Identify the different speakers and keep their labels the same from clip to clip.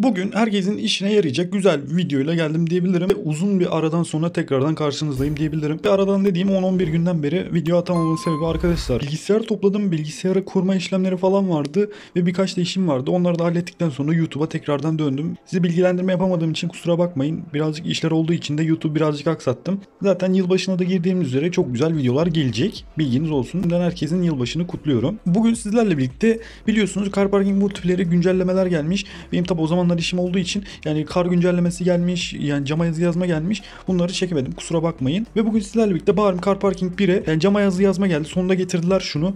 Speaker 1: Bugün herkesin işine yarayacak güzel bir videoyla geldim diyebilirim. Ve uzun bir aradan sonra tekrardan karşınızdayım diyebilirim. Bir aradan dediğim 10-11 günden beri video atamamın sebebi arkadaşlar. Bilgisayar topladım, bilgisayarı kurma işlemleri falan vardı ve birkaç da işim vardı. Onları da hallettikten sonra YouTube'a tekrardan döndüm. Sizi bilgilendirme yapamadığım için kusura bakmayın. Birazcık işler olduğu için de YouTube birazcık aksattım. Zaten yılbaşına da girdiğimiz üzere çok güzel videolar gelecek. Bilginiz olsun. Ben herkesin yılbaşını kutluyorum. Bugün sizlerle birlikte biliyorsunuz car parking motifleri güncellemeler gelmiş. Benim tabi o zamanlar işim olduğu için yani kar güncellemesi gelmiş, yani cama yazı yazma gelmiş. Bunları çekemedim, kusura bakmayın. Ve bugün sizlerle birlikte Bahar'ın Car Parking 1'e yani cama yazı yazma geldi. Sonunda getirdiler şunu.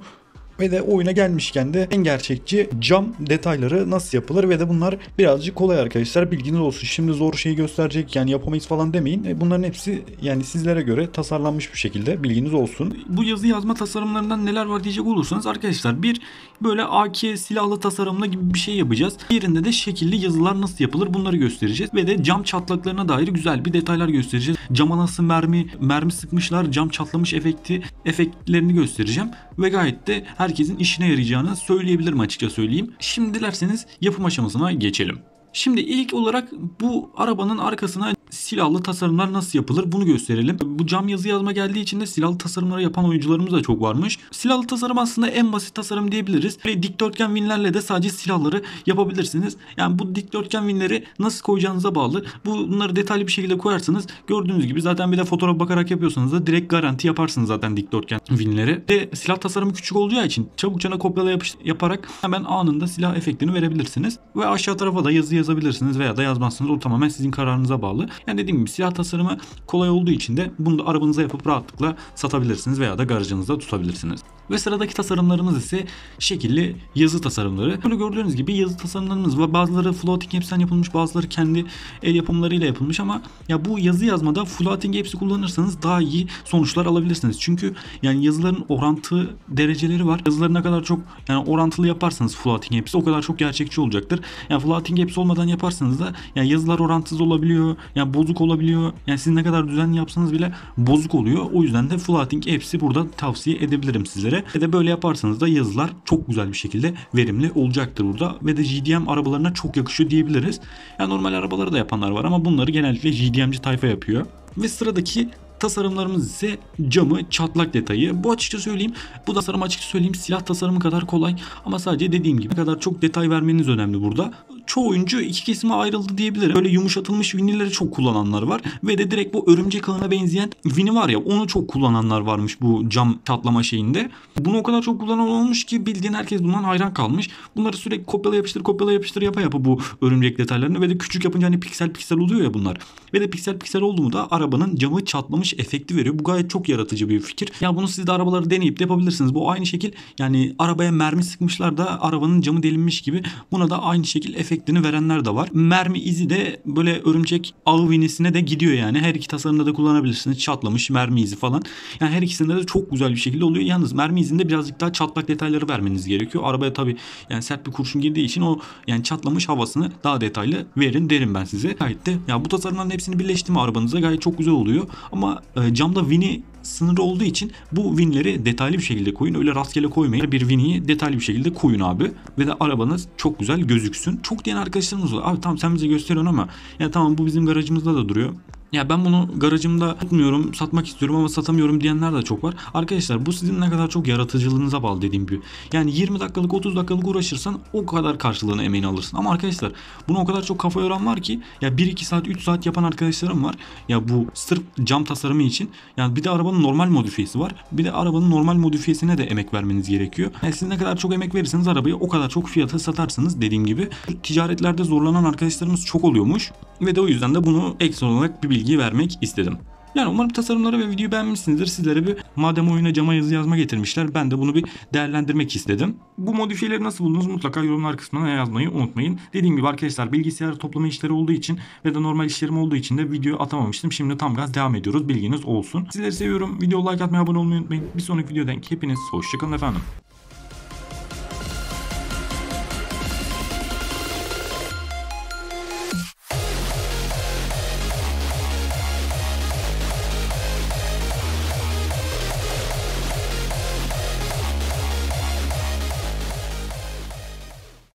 Speaker 1: Ve de oyuna gelmişken de en gerçekçi cam detayları nasıl yapılır ve de bunlar birazcık kolay arkadaşlar, bilginiz olsun. Şimdi zor şeyi gösterecek yani yapamayız falan demeyin. Bunların hepsi yani sizlere göre tasarlanmış bir şekilde, bilginiz olsun. Bu yazı yazma tasarımlarından neler var diyecek olursanız arkadaşlar, bir böyle AK silahlı tasarımla gibi bir şey yapacağız. Diğerinde de şekilli yazılar nasıl yapılır bunları göstereceğiz ve de cam çatlaklarına dair güzel bir detaylar göstereceğiz. Cama nasıl mermi sıkmışlar, cam çatlamış efektlerini göstereceğim ve gayet de herkesin işine yarayacağını söyleyebilirim, açıkça söyleyeyim. Şimdi dilerseniz yapım aşamasına geçelim. Şimdi ilk olarak bu arabanın arkasına silahlı tasarımlar nasıl yapılır bunu gösterelim. Bu cam yazı yazma geldiği için de silahlı tasarımları yapan oyuncularımız da çok varmış. Silahlı tasarım aslında en basit tasarım diyebiliriz. Ve dikdörtgen vinlerle de sadece silahları yapabilirsiniz. Yani bu dikdörtgen vinleri nasıl koyacağınıza bağlı. Bunları detaylı bir şekilde koyarsanız gördüğünüz gibi zaten bir de fotoğraf bakarak yapıyorsanız da direkt garanti yaparsınız zaten dikdörtgen vinleri. Ve silah tasarımı küçük olacağı için çabukça kopyala yaparak hemen anında silah efektini verebilirsiniz. Ve aşağı tarafa da yazı yazabilirsiniz veya da yazmazsınız. O tamamen sizin kararınıza bağlı. Yani dediğim gibi silah tasarımı kolay olduğu için de bunu da arabanıza yapıp rahatlıkla satabilirsiniz veya da garajınızda tutabilirsiniz. Ve sıradaki tasarımlarımız ise şekilli yazı tasarımları. Böyle gördüğünüz gibi yazı tasarımlarımız var. Bazıları floating apps'ten yapılmış, bazıları kendi el yapımlarıyla yapılmış ama ya bu yazı yazmada floating apps'i kullanırsanız daha iyi sonuçlar alabilirsiniz. Çünkü yani yazıların orantı dereceleri var. Yazıları ne kadar çok yani orantılı yaparsanız floating apps'i o kadar çok gerçekçi olacaktır. Yani floating apps olmadan yaparsanız da yani yazılar orantısız olabiliyor. Yani bozuk olabiliyor. Yani siz ne kadar düzenli yapsanız bile bozuk oluyor. O yüzden de floating apps'i burada tavsiye edebilirim sizlere. Ve de böyle yaparsanız da yazılar çok güzel bir şekilde verimli olacaktır burada. Ve de GDM arabalarına çok yakışıyor diyebiliriz. Yani normal arabaları da yapanlar var ama bunları genellikle GDM'ci tayfa yapıyor. Ve sıradaki tasarımlarımız ise camı çatlak detayı. Bu açıkça söyleyeyim. Bu tasarım açıkça söyleyeyim silah tasarımı kadar kolay. Ama sadece dediğim gibi kadar çok detay vermeniz önemli burada. Çoğu oyuncu iki kesime ayrıldı diyebilirim. Böyle yumuşatılmış vinilleri çok kullananlar var. Ve de direkt bu örümcek ağına benzeyen vini var ya, onu çok kullananlar varmış bu cam çatlama şeyinde. Bunu o kadar çok kullanan olmuş ki bildiğin herkes bundan hayran kalmış. Bunları sürekli kopyala yapıştır yapa bu örümcek detaylarını ve de küçük yapınca hani piksel oluyor ya bunlar. Ve de piksel oldu mu da arabanın camı çatlamış efekti veriyor. Bu gayet çok yaratıcı bir fikir. Ya bunu siz de arabaları deneyip de yapabilirsiniz. Bu aynı şekil yani arabaya mermi sıkmışlar da arabanın camı delinmiş gibi buna da aynı şekil efektini verenler de var. Mermi izi de böyle örümcek ağı vinisine de gidiyor yani. Her iki tasarımda da kullanabilirsiniz. Çatlamış mermi izi falan. Yani her ikisinde de çok güzel bir şekilde oluyor. Yalnız mermi izinde birazcık daha çatlak detayları vermeniz gerekiyor. Arabaya tabii yani sert bir kurşun girdiği için o yani çatlamış havasını daha detaylı verin derim ben size. Gayet de ya bu tasarımların hepsini birleştirme arabanıza gayet çok güzel oluyor. Ama camda vini sınırı olduğu için bu vinleri detaylı bir şekilde koyun. Öyle rastgele koymayın. Bir viniyi detaylı bir şekilde koyun abi. Ve de arabanız çok güzel gözüksün. Çok diyen arkadaşlarımız var. Abi tamam sen bize gösteriyorsun ama ya tamam bu bizim garajımızda da duruyor. Ya ben bunu garajımda tutmuyorum, satmak istiyorum ama satamıyorum diyenler de çok var. Arkadaşlar bu sizin ne kadar çok yaratıcılığınıza bağlı dediğim gibi. Yani 20 dakikalık 30 dakikalık uğraşırsan o kadar karşılığını emeğini alırsın. Ama arkadaşlar bunu o kadar çok kafa yoran var ki ya 1-2 saat 3 saat yapan arkadaşlarım var. Ya bu sırf cam tasarımı için. Yani bir de arabanın normal modifiyesi var. Bir de arabanın normal modifiyesine de emek vermeniz gerekiyor. Yani siz ne kadar çok emek verirseniz arabayı o kadar çok fiyata satarsınız dediğim gibi. Ticaretlerde zorlanan arkadaşlarımız çok oluyormuş. Ve de o yüzden de bunu ekstra olarak bir bilgi vermek istedim. Yani umarım tasarımları ve videoyu beğenmişsinizdir. Sizlere bir madem oyuna cama yazı yazma getirmişler ben de bunu bir değerlendirmek istedim. Bu modifiyeleri nasıl buldunuz mutlaka yorumlar kısmına yazmayı unutmayın. Dediğim gibi arkadaşlar bilgisayar toplama işleri olduğu için ve de normal işlerim olduğu için de video atamamıştım. Şimdi tam gaz devam ediyoruz, bilginiz olsun. Sizleri seviyorum. Video like atmayı, abone olmayı unutmayın. Bir sonraki videodan hepiniz hoşçakalın efendim.